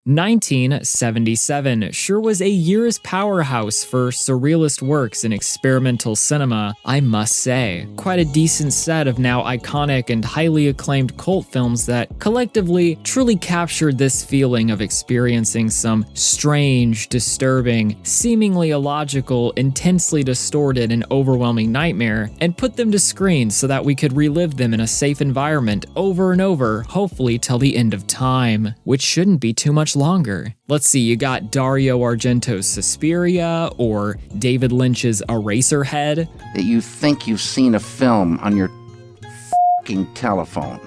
1977 sure was a year's powerhouse for surrealist works in experimental cinema, I must say. Quite a decent set of now iconic and highly acclaimed cult films that collectively truly captured this feeling of experiencing some strange, disturbing, seemingly illogical, intensely distorted, and overwhelming nightmare, and put them to screen so that we could relive them in a safe environment over and over, hopefully till the end of time, which shouldn't be too much longer. Let's see, you got Dario Argento's Suspiria, or David Lynch's Eraserhead. That you think you've seen a film on your f***ing telephone.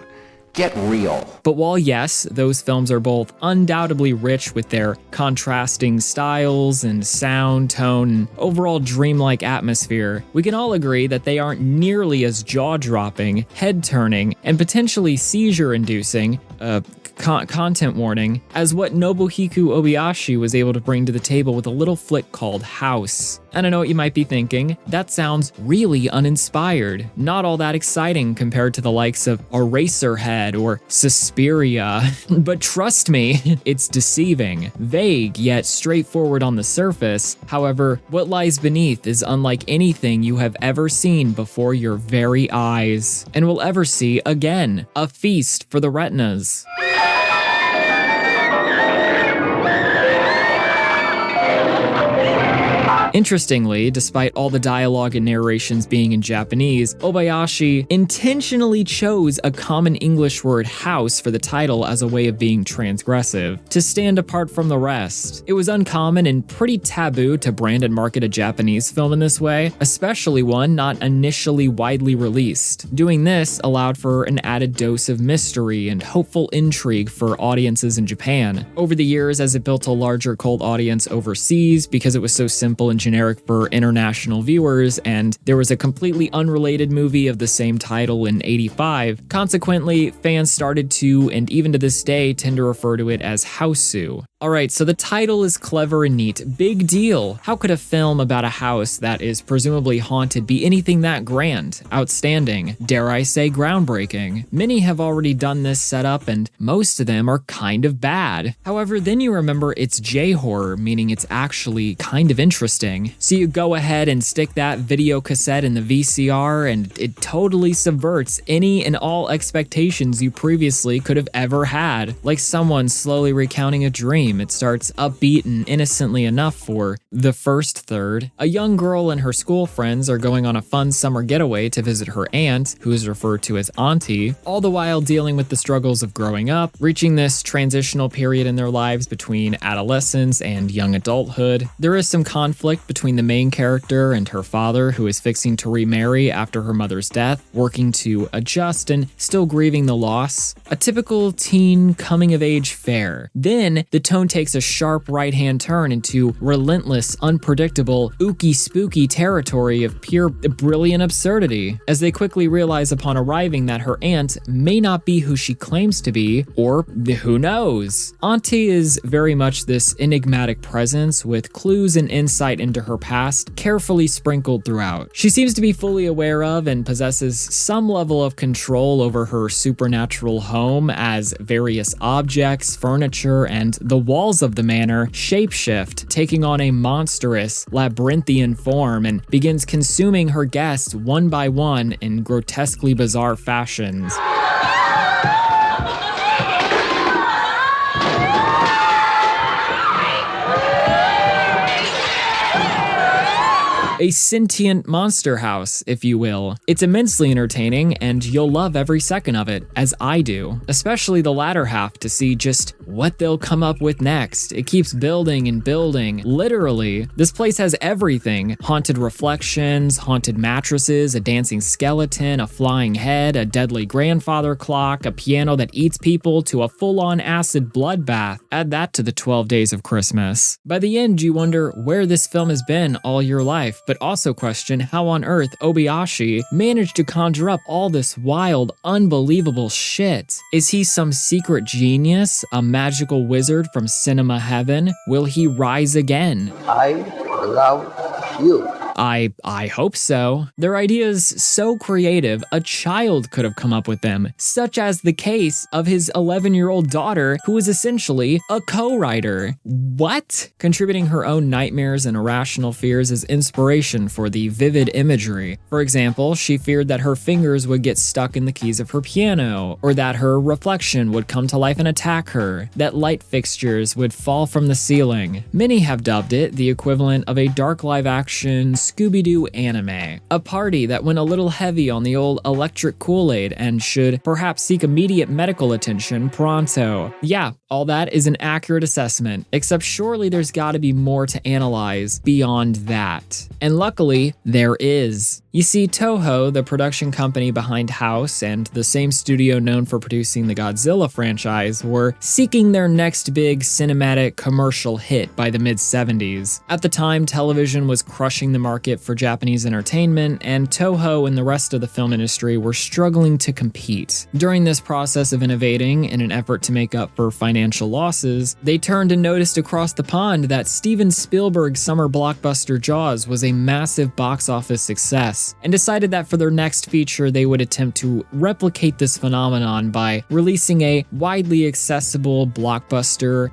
Get real. But while yes, those films are both undoubtedly rich with their contrasting styles and sound, tone, and overall dreamlike atmosphere, we can all agree that they aren't nearly as jaw-dropping, head-turning, and potentially seizure-inducing, content warning, as what Nobuhiko Obayashi was able to bring to the table with a little flick called House. And I know what you might be thinking, that sounds really uninspired, not all that exciting compared to the likes of Eraserhead or Suspiria. But trust me, it's deceiving, vague yet straightforward on the surface. However, what lies beneath is unlike anything you have ever seen before your very eyes, and will ever see again, a feast for the retinas. Interestingly, despite all the dialogue and narrations being in Japanese, Obayashi intentionally chose a common English word house for the title as a way of being transgressive, to stand apart from the rest. It was uncommon and pretty taboo to brand and market a Japanese film in this way, especially one not initially widely released. Doing this allowed for an added dose of mystery and hopeful intrigue for audiences in Japan. Over the years, as it built a larger cult audience overseas because it was so simple and generic for international viewers, and there was a completely unrelated movie of the same title in '85. Consequently, fans started to, and even to this day, tend to refer to it as Hausu. Alright, so the title is clever and neat. Big deal. How could a film about a house that is presumably haunted be anything that grand, outstanding, dare I say groundbreaking? Many have already done this setup, and most of them are kind of bad. However, then you remember it's J-horror, meaning it's actually kind of interesting. So you go ahead and stick that video cassette in the VCR, and it totally subverts any and all expectations you previously could have ever had. Like someone slowly recounting a dream. It starts upbeat and innocently enough for the first third. A young girl and her school friends are going on a fun summer getaway to visit her aunt, who is referred to as Auntie, all the while dealing with the struggles of growing up, reaching this transitional period in their lives between adolescence and young adulthood. There is some conflict between the main character and her father, who is fixing to remarry after her mother's death, working to adjust and still grieving the loss. A typical teen coming-of-age fare. Then, the tone takes a sharp right-hand turn into relentless, unpredictable, ooky-spooky territory of pure brilliant absurdity, as they quickly realize upon arriving that her aunt may not be who she claims to be, or who knows. Auntie is very much this enigmatic presence with clues and insight into her past carefully sprinkled throughout. She seems to be fully aware of and possesses some level of control over her supernatural home, as various objects, furniture, and the walls of the manor shapeshift, taking on a monstrous, labyrinthian form, and begins consuming her guests one by one in grotesquely bizarre fashions. A sentient monster house, if you will. It's immensely entertaining, and you'll love every second of it, as I do. Especially the latter half, to see just what they'll come up with next. It keeps building and building. Literally, this place has everything. Haunted reflections, haunted mattresses, a dancing skeleton, a flying head, a deadly grandfather clock, a piano that eats people, to a full-on acid bloodbath. Add that to the 12 days of Christmas. By the end, you wonder where this film has been all your life, but also question how on earth Obayashi managed to conjure up all this wild, unbelievable shit. Is he some secret genius, a magical wizard from cinema heaven? Will he rise again? I love you. I hope so. Their ideas so creative, a child could have come up with them, such as the case of his 11-year-old daughter, who is essentially a co-writer. What? Contributing her own nightmares and irrational fears as inspiration for the vivid imagery. For example, she feared that her fingers would get stuck in the keys of her piano, or that her reflection would come to life and attack her, that light fixtures would fall from the ceiling. Many have dubbed it the equivalent of a dark live-action Scooby-Doo anime. A party that went a little heavy on the old electric Kool-Aid and should perhaps seek immediate medical attention pronto. Yeah, all that is an accurate assessment, except surely there's gotta be more to analyze beyond that. And luckily, there is. You see, Toho, the production company behind House and the same studio known for producing the Godzilla franchise, were seeking their next big cinematic commercial hit by the mid-70s. At the time, television was crushing the market for Japanese entertainment, and Toho and the rest of the film industry were struggling to compete. During this process of innovating in an effort to make up for financial losses, they turned and noticed across the pond that Steven Spielberg's summer blockbuster Jaws was a massive box office success, and decided that for their next feature they would attempt to replicate this phenomenon by releasing a widely accessible blockbuster,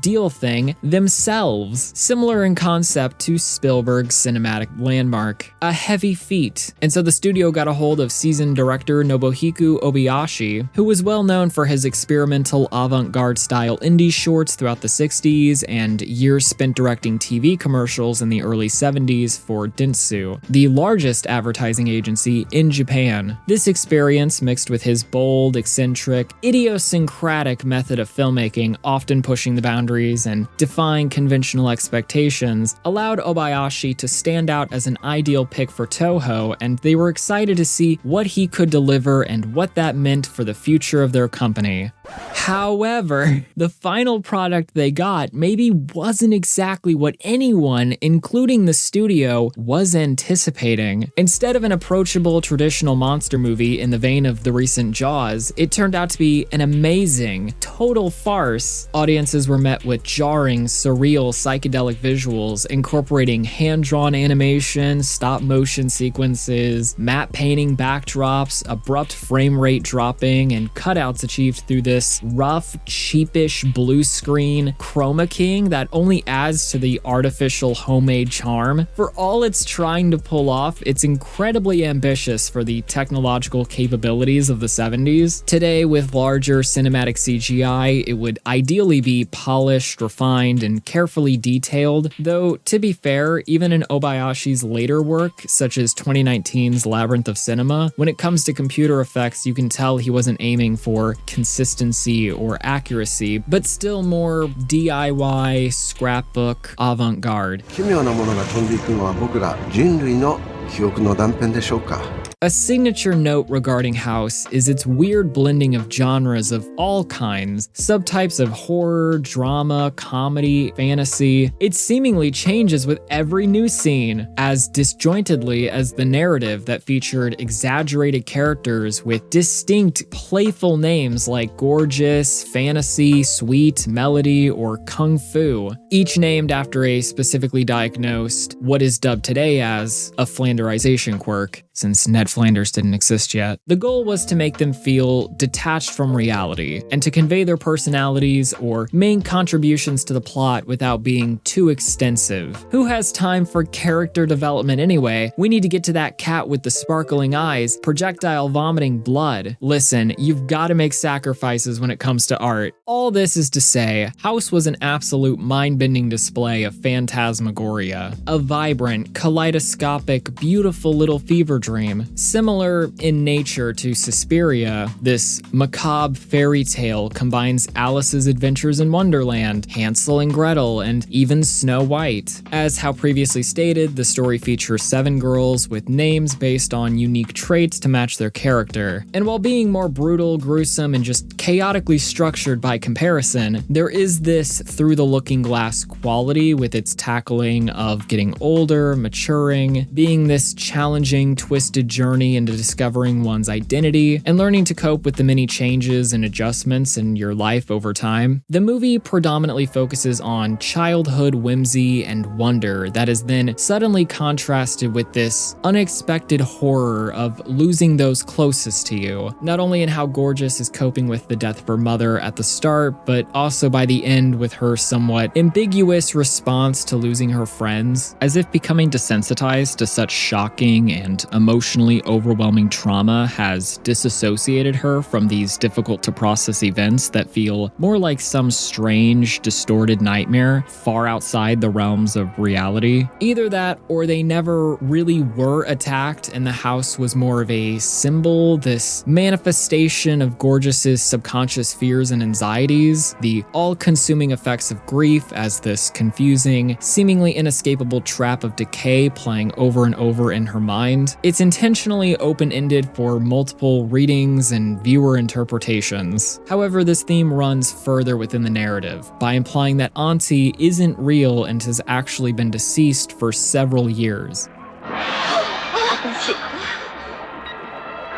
deal thing themselves, similar in concept to Spielberg's cinematic landmark, A Heavy Feat. And so the studio got a hold of seasoned director Nobuhiko Obayashi, who was well known for his experimental avant-garde style indie shorts throughout the 60s and years spent directing TV commercials in the early 70s for Dentsu, the largest advertising agency in Japan. This experience, mixed with his bold, eccentric, idiosyncratic method of filmmaking, often pushing the boundaries and defying conventional expectations, allowed Obayashi to stand out as an ideal pick for Toho, and they were excited to see what he could deliver and what that meant for the future of their company. However, the final product they got maybe wasn't exactly what anyone, including the studio, was anticipating. Instead of an approachable traditional monster movie in the vein of the recent Jaws, it turned out to be an amazing, total farce. Audiences were met with jarring, surreal, psychedelic visuals incorporating hand-drawn animation, stop-motion sequences, matte painting backdrops, abrupt frame rate dropping, and cutouts achieved through this rough, cheapish blue screen chroma keying that only adds to the artificial homemade charm. For all it's trying to pull off, it's incredibly ambitious for the technological capabilities of the 70s. Today, with larger cinematic CGI, it would ideally be polished, refined, and carefully detailed, though to be fair, even in Obayashi's later work, such as 2019's Labyrinth of Cinema, when it comes to computer effects, you can tell he wasn't aiming for consistency or accuracy, but still more DIY, scrapbook, avant-garde. 奇妙なものが飛んでいくのは僕ら人類の記憶の断片でしょうか。 A signature note regarding House is its weird blending of genres of all kinds, subtypes of horror, drama, comedy, fantasy. It seemingly changes with every new scene, as disjointedly as the narrative that featured exaggerated characters with distinct, playful names like Gorgeous, Fantasy, Sweet, Melody, or Kung Fu, each named after a specifically diagnosed, what is dubbed today as a Flanderization quirk, since Ned Flanders didn't exist yet. The goal was to make them feel detached from reality, and to convey their personalities or main contributions to the plot without being too extensive. Who has time for character development anyway? We need to get to that cat with the sparkling eyes, projectile vomiting blood. Listen, you've got to make sacrifices when it comes to art. All this is to say, House was an absolute mind-bending display of phantasmagoria. A vibrant, kaleidoscopic, beautiful little fever dream, similar in nature to Suspiria. This macabre fairy tale combines Alice's adventures in Wonderland, Hansel and Gretel, and even Snow White. As how previously stated, the story features 7 girls with names based on unique traits to match their character. And while being more brutal, gruesome, and just chaotically structured by comparison, there is this through-the-looking-glass quality with its tackling of getting older, maturing, being this challenging, twisted journey journey into discovering one's identity and learning to cope with the many changes and adjustments in your life over time. The movie predominantly focuses on childhood whimsy and wonder that is then suddenly contrasted with this unexpected horror of losing those closest to you, not only in how Gorgeous is coping with the death of her mother at the start, but also by the end with her somewhat ambiguous response to losing her friends, as if becoming desensitized to such shocking and emotionally overwhelming trauma has disassociated her from these difficult to process events that feel more like some strange, distorted nightmare far outside the realms of reality. Either that, or they never really were attacked and the house was more of a symbol, this manifestation of Gorgeous's subconscious fears and anxieties, the all-consuming effects of grief as this confusing, seemingly inescapable trap of decay playing over and over in her mind. It's intentionally open-ended for multiple readings and viewer interpretations. However, this theme runs further within the narrative by implying that Auntie isn't real and has actually been deceased for several years.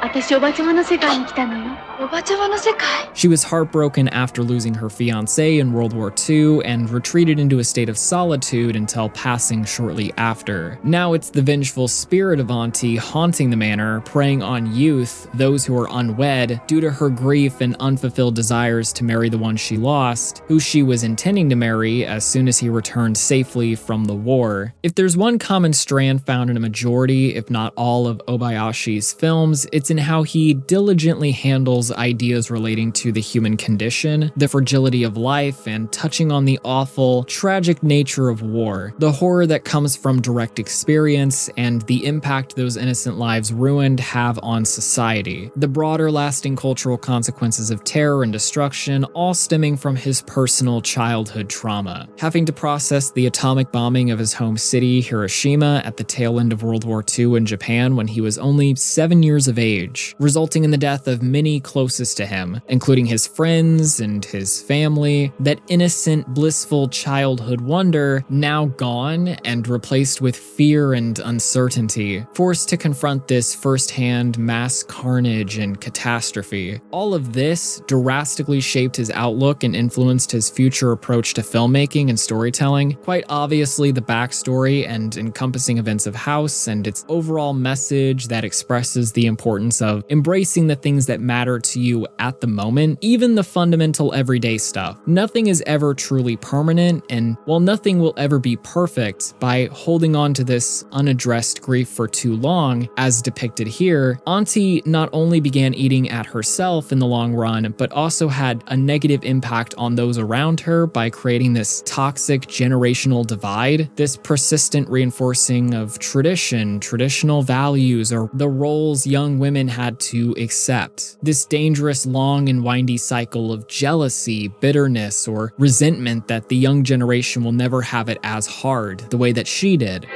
私おばちゃまの世界に来たのよ。おばちゃまの世界? She was heartbroken after losing her fiancé in World War II and retreated into a state of solitude until passing shortly after. Now it's the vengeful spirit of Auntie haunting the manor, preying on youth, those who are unwed, due to her grief and unfulfilled desires to marry the one she lost, who she was intending to marry as soon as he returned safely from the war. If there's one common strand found in a majority, if not all, of Obayashi's films, it's in how he diligently handles ideas relating to the human condition, the fragility of life, and touching on the awful, tragic nature of war, the horror that comes from direct experience, and the impact those innocent lives ruined have on society. The broader, lasting cultural consequences of terror and destruction, all stemming from his personal childhood trauma. Having to process the atomic bombing of his home city, Hiroshima, at the tail end of World War II in Japan when he was only 7 years of age, resulting in the death of many closest to him, including his friends and his family. That innocent, blissful childhood wonder now gone and replaced with fear and uncertainty, forced to confront this firsthand mass carnage and catastrophe. All of this drastically shaped his outlook and influenced his future approach to filmmaking and storytelling. Quite obviously, the backstory and encompassing events of House and its overall message that expresses the importance of embracing the things that matter to you at the moment, even the fundamental everyday stuff. Nothing is ever truly permanent, and while nothing will ever be perfect, by holding on to this unaddressed grief for too long, as depicted here, Auntie not only began eating at herself in the long run, but also had a negative impact on those around her by creating this toxic generational divide, this persistent reinforcing of tradition, traditional values, or the roles young women had to accept. This dangerous, long and windy cycle of jealousy, bitterness, or resentment that the young generation will never have it as hard, the way that she did.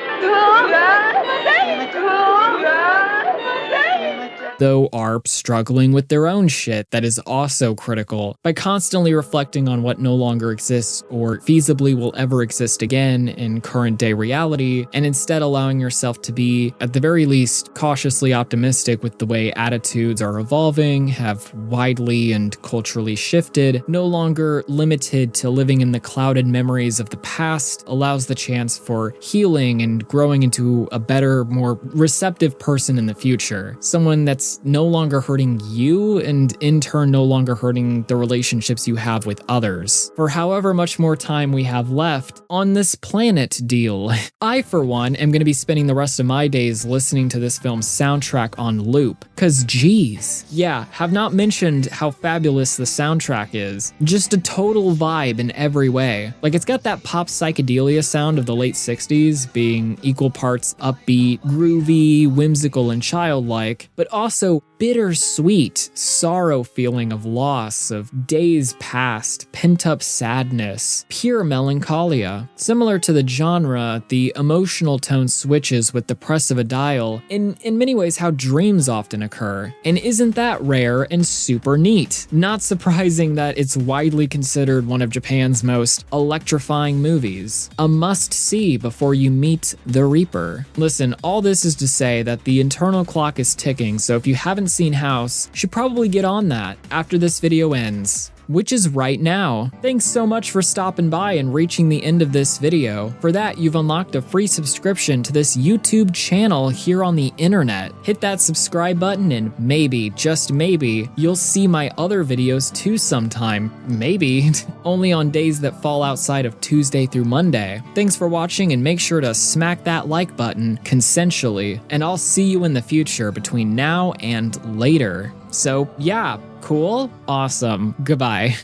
Though are struggling with their own shit that is also critical, by constantly reflecting on what no longer exists or feasibly will ever exist again in current day reality, and instead allowing yourself to be, at the very least, cautiously optimistic with the way attitudes are evolving, have widely and culturally shifted, no longer limited to living in the clouded memories of the past, allows the chance for healing and growing into a better, more receptive person in the future. Someone that's no longer hurting you and in turn no longer hurting the relationships you have with others. For however much more time we have left on this planet deal. I, for one, am going to be spending the rest of my days listening to this film's soundtrack on loop. Cause geez. Yeah, have not mentioned how fabulous the soundtrack is. Just a total vibe in every way. Like, it's got that pop psychedelia sound of the late 60s, being equal parts upbeat, groovy, whimsical, and childlike, but also bittersweet sorrow feeling of loss, of days past, pent-up sadness, pure melancholia. Similar to the genre, the emotional tone switches with the press of a dial, in many ways how dreams often occur. And isn't that rare and super neat? Not surprising that it's widely considered one of Japan's most electrifying movies. A must-see before you meet the Reaper. Listen, all this is to say that the internal clock is ticking, so if you haven't seen House, you should probably get on that after this video ends, which is right now. Thanks so much for stopping by and reaching the end of this video. For that, you've unlocked a free subscription to this YouTube channel here on the internet. Hit that subscribe button and maybe, just maybe, you'll see my other videos too sometime. Maybe. Only on days that fall outside of Tuesday through Monday. Thanks for watching, and make sure to smack that like button consensually, and I'll see you in the future between now and later. So yeah, cool? Awesome. Goodbye.